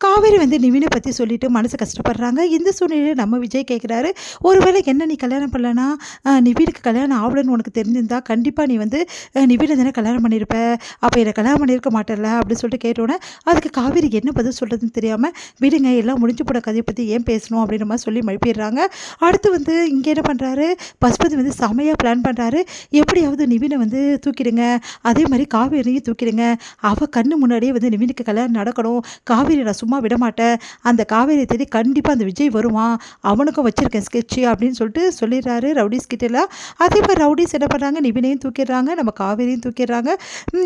காவேரி வந்து நிவினை பற்றி சொல்லிட்டு மனசு கஷ்டப்படுறாங்க. இந்த சூழ்நிலையில நம்ம விஜய் கேட்குறாரு, "ஒருவேளை என்ன நீ கல்யாணம் பண்ணலனா, நிவினுக்கு கல்யாணம் ஆவலன்னு உனக்கு தெரிஞ்சிருந்தா, கண்டிப்பா நீ வந்து நிவின தானே கல்யாணம் பண்ணியிருப்ப. அப்ப என்ன கல்யாணம் பண்ணியிருக்க மாட்டல்ல?" அப்படின்னு சொல்லிட்டு கேட்டோன்னே, அதுக்கு காவேரி என்ன பதில் சொல்றதுன்னு தெரியாம, "விடுங்க எல்லாம் முடிஞ்சு போன கதைய பத்தி ஏன் பேசணும்?" அப்படின்ற மாரி சொல்லி மழுப்பிடுறாங்க. அடுத்து வந்து இங்க என்ன பண்றாரு, பசுபதி வந்து செமையா பிளான் பண்றாரு. எப்படியாவது நிவின வந்து தூக்கிடுங்க. அதே மாரி காவேரியையும் தூக்கிடுங்க. அவ கண்ணு முன்னாடியே வந்து நிவினுக்கு கல்யாணம் நடக்கணும். காவேரி நான் சும்மா விடமாட்டேன். அந்த காவேரியை தேடி கண்டிப்பா அந்த விஜய் வருவான். அவனுக்கும் வச்சிருக்கேன் ஸ்கெட்சு அப்படின்னு சொல்லிட்டு சொல்லிடுறாரு ரவுடீஸ் கிட்டலாம். அதே மாரி ரவுடீஸ் என்ன பண்ணுறாங்க, நிவினையும் தூக்கிடுறாங்க, நம்ம காவேரியும் தூக்கிடுறாங்க.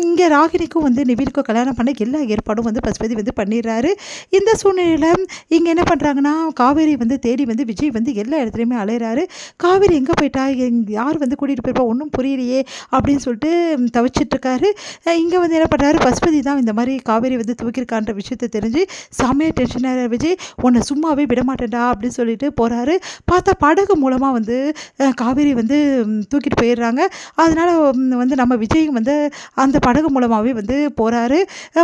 இங்கே ராகினிக்கும் வந்து நிவினுக்கும் கல்யாணம் பண்ண எல்லா ஏற்பாடும் வந்து பசுபதி வந்து பண்ணிடுறாரு. இந்த சூழ்நிலையில இங்கே என்ன பண்ணுறாங்கன்னா, காவேரி வந்து தேடி வந்து விஜய் வந்து எல்லா இடத்துலையுமே அலையிறாரு. காவேரி எங்கே போயிட்டா, யார் வந்து கூட்டிகிட்டு போயிருப்பா ஒன்றும் புரியலையே அப்படின்னு சொல்லிட்டு தவிச்சிட்ருக்காரு. இங்கே வந்து என்ன பண்ணுறாரு, பசுபதி தான் இந்த மாதிரி காவேரி வந்து தூக்கியிருக்கான்ற விஷயத்தை தெரிஞ்சு செமையா டென்ஷனாகிற விஜய், "உன்னை சும்மாவே விடமாட்டேன்டா" அப்படின்னு சொல்லிட்டு போகிறாரு. பார்த்தா படகு மூலமாக வந்து காவேரி வந்து தூக்கிட்டு போயிடுறாங்க. அதனால் வந்து நம்ம விஜயும் வந்து அந்த படகு மூலமாகவே வந்து போகிறாரு.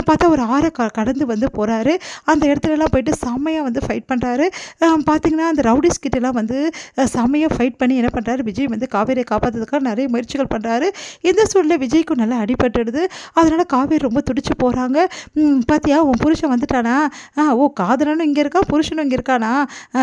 பார்த்தா ஒரு ஆறை கடந்து வந்து போகிறாரு. அந்த இடத்துலலாம் போயிட்டு செம்மையாக வந்து ஃபைட் பண்ணுறாரு. பார்த்திங்கன்னா அந்த ரவுடிஸ் கிட்டலாம் வந்து செம்மையாக ஃபைட் பண்ணி என்ன பண்ணுறாரு, விஜய் வந்து காவேரியை காப்பாற்றுறதுக்காக நிறைய முயற்சிகள் பண்ணுறாரு. இந்த சூழ்நிலை விஜய்க்கும் நல்லா அடிபட்டுடுது. அதனால் காவேரி ரொம்ப துடிச்சு போகிறாங்க. "பார்த்தியா உன் புருஷன் வந்துட்டானா? ஓ காதலனும் இங்கே இருக்கான், புருஷனும் இங்கே இருக்கானா?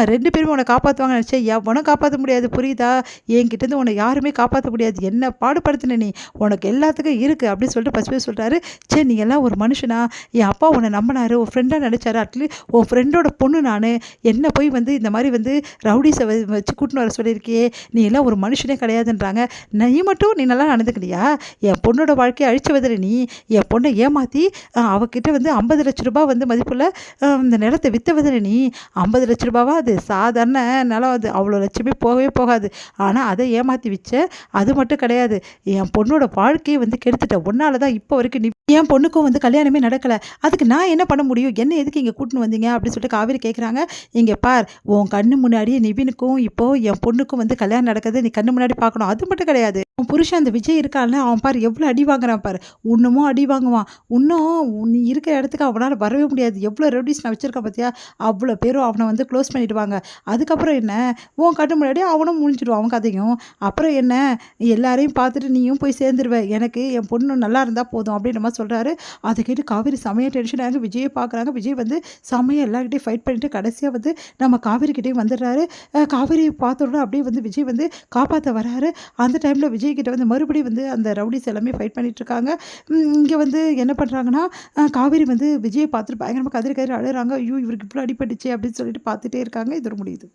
2 பேருமே உன்னை காப்பாற்றுவாங்கன்னு நினச்சேன். எவனும் காப்பாற்ற முடியாது புரியுதா? என்கிட்டேருந்து உன்னை யாருமே காப்பாற்ற முடியாது. என்ன பாடுபடுத்தின நீ? உனக்கு எல்லாத்துக்கும் இருக்குது" அப்படின்னு சொல்லிட்டு பசுபதி சொல்கிறாரு. "சே நீ எல்லாம் ஒரு மனுஷனா? என் அப்பா உன்னை நம்பினாரு, உன் ஃப்ரெண்டாக நினச்சாரு. அட்லீஸ்ட் உன் ஃப்ரெண்டோட பொண்ணு நான். என்ன போய் வந்து இந்த மாதிரி வந்து ரவுடிஸை வச்சு கூட்டின்னு வர சொல்லியிருக்கியே, நீ எல்லாம் ஒரு மனுஷனே கிடையாதுன்றாங்க. நீ நல்லா நடந்துக்கிறியா? என் பொண்ணோட வாழ்க்கையை அழிச்சவதில்லை நீ. என் பொண்ணை ஏமாற்றி அவகிட்ட வந்து 50 லட்ச ரூபாய் வந்து மதிப்புள்ள இந்த நிலத்தை விற்றவதில்லை நீ. 50 லட்ச ரூபாவா? அது சாதாரண நிலம், அது அவ்வளோ லட்சமே போகவே போகாது. ஆனால் அதை ஏமாற்றி விற்ற. அது மட்டும் கிடையாது, என் பொண்ணோட வாழ்க்கையை வந்து கெடுத்துட்ட. உன்னால தான் இப்போ வரைக்கும் நீ என் பொண்ணுக்கும் வந்து கல்யாணமே நடக்கலை. அதுக்கு நான் என்ன பண்ண முடியும்? என்ன எதுக்கு இங்கே கூட்டின்னு வந்தீங்க?" அப்படின்னு சொல்லிட்டு காவேரி கேட்குறாங்க. "இங்கே பார், உன் கண்ணு முன்னாடியே நிவினுக்கும் இப்போது என் பொண்ணுக்கும் வந்து கல்யாணம் நடக்குது. நீ கண்ணு முன்னாடி பார்க்கணும். அது மட்டும் கிடையாது, உன் புருஷன் அந்த விஜய் இருக்கான்ல, அவன் பாரு எவ்வளோ அடி வாங்குறான் பாரு. இன்னமும் அடி வாங்குவான். இன்னும் நீ இருக்கிற இடத்துக்கு அவனால் வரவே முடியாது. எவ்வளோ ரெவடிஸ் நான் வச்சுருக்கேன் பார்த்தியா? அவ்வளோ பேரும் அவனை வந்து க்ளோஸ் பண்ணிவிடுவாங்க. அதுக்கப்புறம் என்ன, உன் கண்ணு முன்னாடி அவனும் முடிஞ்சிடுவான் அவன் கதையும். அப்புறம் என்ன, எல்லாரையும் பார்த்துட்டு நீயும் போய் சேர்ந்துருவ. எனக்கு என் பொண்ணு நல்லா இருந்தால் போதும்" அப்படின்ற மாதிரி சொல்கிறாரு. அதை கேட்டு காவேரி செமையாக டென்ஷன் ஆகி விஜயை பார்க்குறாங்க. விஜய் வந்து செமையாக எல்லாருக்கிட்டையும் ஃபைட் பண்ணிட்டு கடைசியாக வந்து நம்ம காவேரிக்கிட்டேயும் வந்துடுறாரு. காவேரியை பார்த்த உடனே அப்படியே வந்து விஜய் வந்து காப்பாற்ற வராரு. அந்த டைமில் விஜய் கிட்ட வந்து மறுபடியும் வந்து அந்த ரவுடிஸ் எல்லாமே ஃபைட் பண்ணிகிட்ருக்காங்க. இங்கே வந்து என்ன பண்ணுறாங்கன்னா, காவேரி வந்து விஜயை பார்த்துட்டு பயங்கரமாக கதறி கதறி அழுகிறாங்க. "ஐயோ இவருக்கு இவ்வளோ அடிபட்டுச்சே" அப்படின்னு சொல்லிட்டு பார்த்துட்டே இருக்காங்க. இதோட முடியுது.